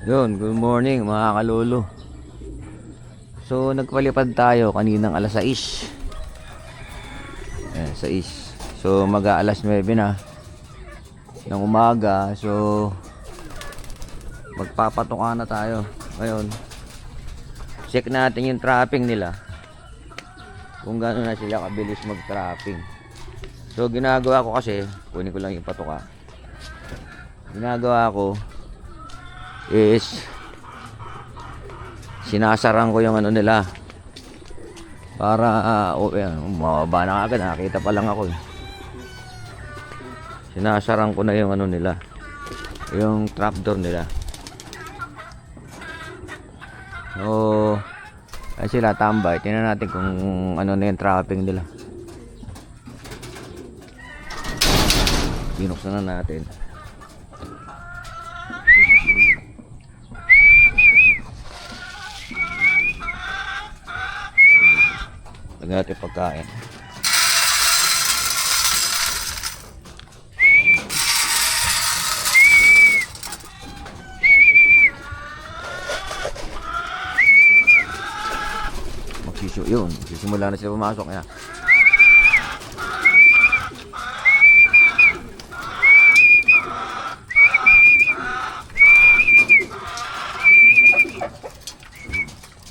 Yun, good morning mga kalolo. So nagpalipad tayo kaninang alas 6. Ayan, 6. So mag-aalas 9 na ng umaga. So magpapatuka na tayo. Ngayon check natin yung trapping nila, kung gano'n na sila kabilis mag-trapping. So ginagawa ko kasi, kunin ko lang yung patuka. Ginagawa ko is sinasarang ko yung ano nila para yan, mababa na agad, nakakita pa lang ako sinasarang ko na yung ano nila, yung trapdoor nila. So ay sila tambay, tingnan natin kung ano na yung trapping nila. Binuksan na natin. Lagyan natin pagkain. Yun, sisimula na sila pumasok. Kaya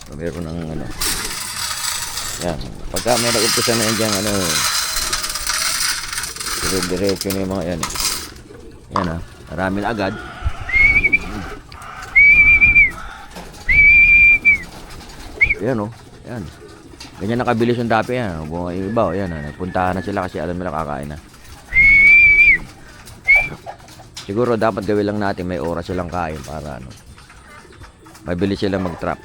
so, meron ng ano yan, pagka may nag-umpisa na yan dyan, ano, diretso na yung mga yan yan marami na agad. Yan yan, ganyan nakabilis yung dapi yan. Yung iba yan, nagpuntahan na sila kasi alam nila kakain na. Siguro dapat gawin lang natin may oras silang kain para ano, mabilis silang mag-trap.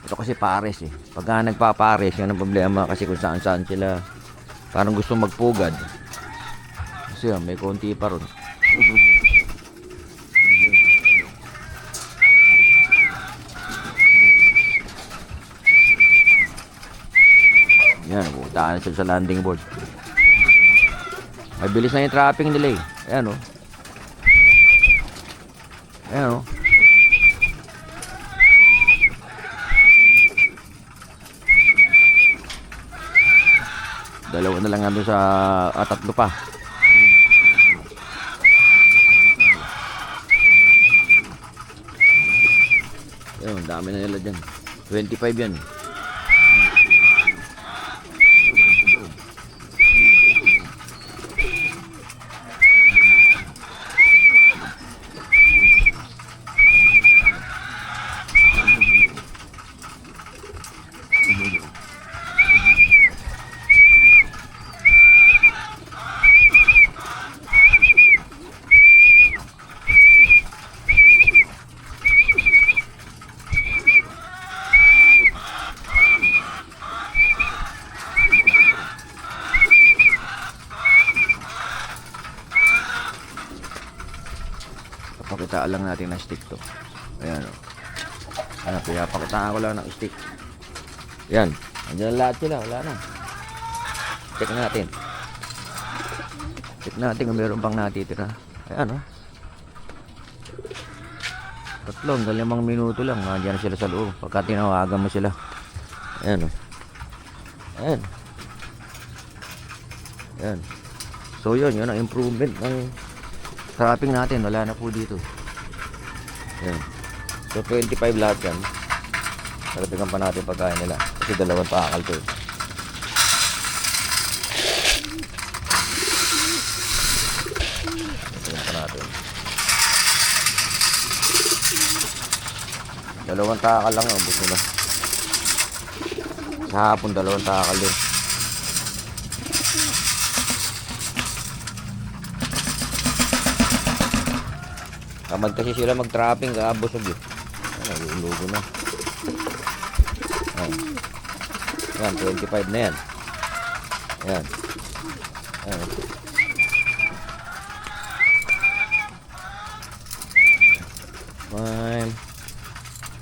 Ito kasi pares pagka nagpapares yan ang problema, kasi kung saan saan sila parang gusto magpugad kasi may konti pa ron. Yan, pupuntaan sila sa landing board. May bilis na yung trapping nila ayan ayan dalawa na lang nga doon sa tatlo pa. Ayun, dami na nila dyan. 25 yan. Pakitaan lang natin ng stick to. Ayan ayan, kaya pakitaan ko lang ng stick. Yan, andyan lahat sila, wala na. Check natin kung meron pang natitira. Ayan tatlong, 5 minuto lang andyan sila sa loob pagka tinawagan mo sila. Ayan ayan. So yun ang improvement ng trapping natin, wala na po dito. Yan. So 25 lahat yan. Trappingan pa natin pagkain nila kasi dalawang pakal to Trappingan pa natin. Dalawang takal lang ubos nila. Sa hapon dalawang takal din. Tamad kasi sila mag-trapping, kabusog nagulugo na. Ayan, 25 na yan. Ayan. 5,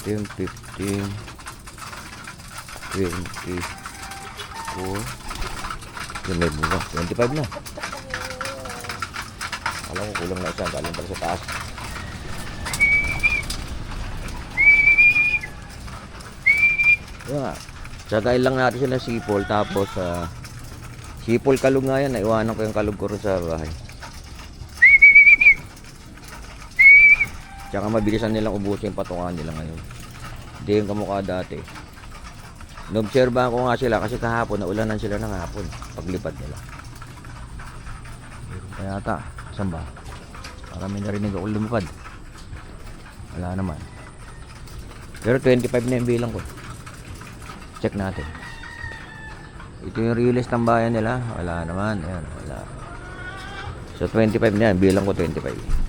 10, 15, 24. Yun, may bunga. 25 na. Alam ko kulang na isa, galing pala sa taas. Yun nga. Tsagain lang natin sila sipol. Tapos, sipol kalog nga yan. Naiwanan ko yung kalog ko rin sa bahay. Tsaka mabilisan nilang ubusin yung patukan nila ngayon. Hindi yung kamukha dati. Inobserbahan ko nga sila kasi kahapon naulanan sila ng hapon paglipad nila. Kaya ata, saan ba? Para may narinig ako lumipad. Wala naman. Pero 25 na yung bilang ko. Check natin. Ito yung release ng bayan nila. Wala naman. Ayan, wala. So 25 na yan. Bilang ko 25.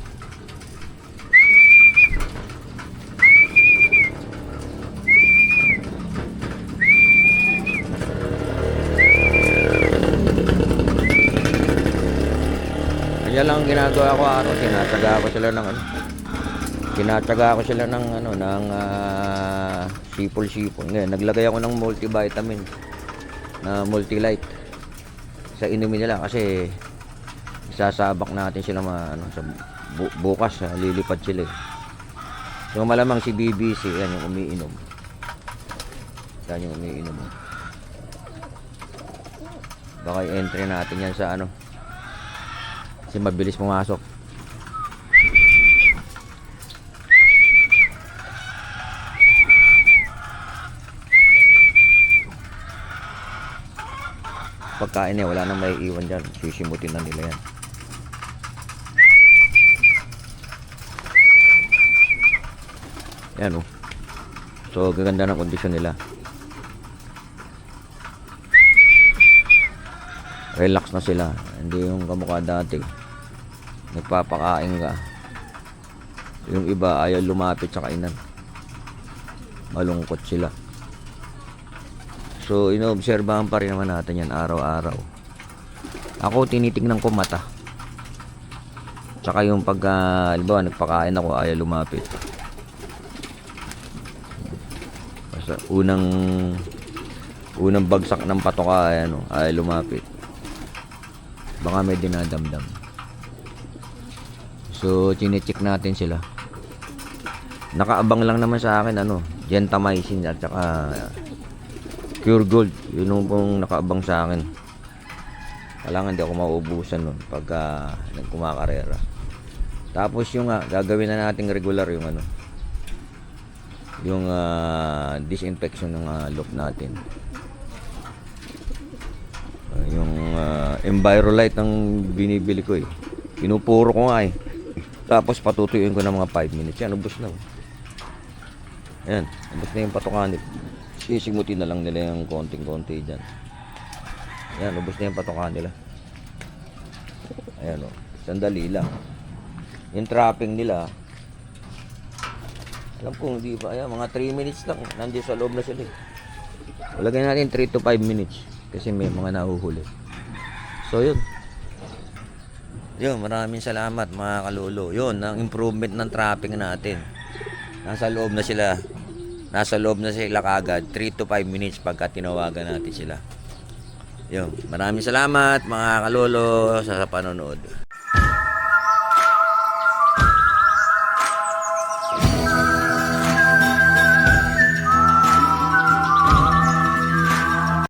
Kaya lang ang ginagawa ko araw, tinatsaga ko sila ng ano. Tinatsaga ko sila ng ano, ng sipol-sipol. Ngayon, naglagay ako ng multivitamin na Multilite sa inumin nila kasi sasabak natin sila ano, sa bukas, lilipad sila. So malamang si BBC, yan yung umiinom. Yan yung umiinom. Baka i-entry natin yan sa ano. Kasi mabilis pumasok. Pagkain niya, wala nang may iwan dyan. Sisimutin na nila yan. Yan oh. So gaganda ng kondisyon nila. Relax na sila. Hindi yung kamukha dati. Nagpapakain ka. Yung iba ayaw lumapit sa kainan. Malungkot sila. So inoobserbahan pa rin naman natin yan araw-araw. Ako tinitingnan ko mata. Tsaka yung pagka halimbawa nagpakain ako ayaw lumapit. Basta unang bagsak ng patoka ayaw lumapit. Baka may dinadamdam. So chine-check natin sila. Nakaabang lang naman sa akin gentamicin at saka Pure Gold. Yun yung pong nakaabang sa akin. Kailangan hindi ako mauubusan nun pagka kumakarera. Tapos yung gagawin na nating regular yung yung disinfection ng loop natin. Yung Envirolite ang binibili ko eh. Pinupuro ko nga eh. Tapos patutuyuin ko ng mga 5 minutes. Yan, ubos na. Ayan, ubos na yung patukanit. Sisimutin na lang nila yung konting-konti dyan. Ayan, ubos na yung patukan nila. Ayan o, sandali lang. Yung trapping nila, alam ko hindi ba, ayan, mga 3 minutes lang. Nandiyan sa loob na sila eh. Lagay natin 3 to 5 minutes. Kasi may mga nahuhuli. So yun. Yun, maraming salamat mga kalolo. Yun, ang improvement ng trapping natin. Nasa loob na sila. Nasa loob na sila kagad. 3 to 5 minutes pagka tinawagan natin sila. Yun, maraming salamat mga kalolo sa panonood.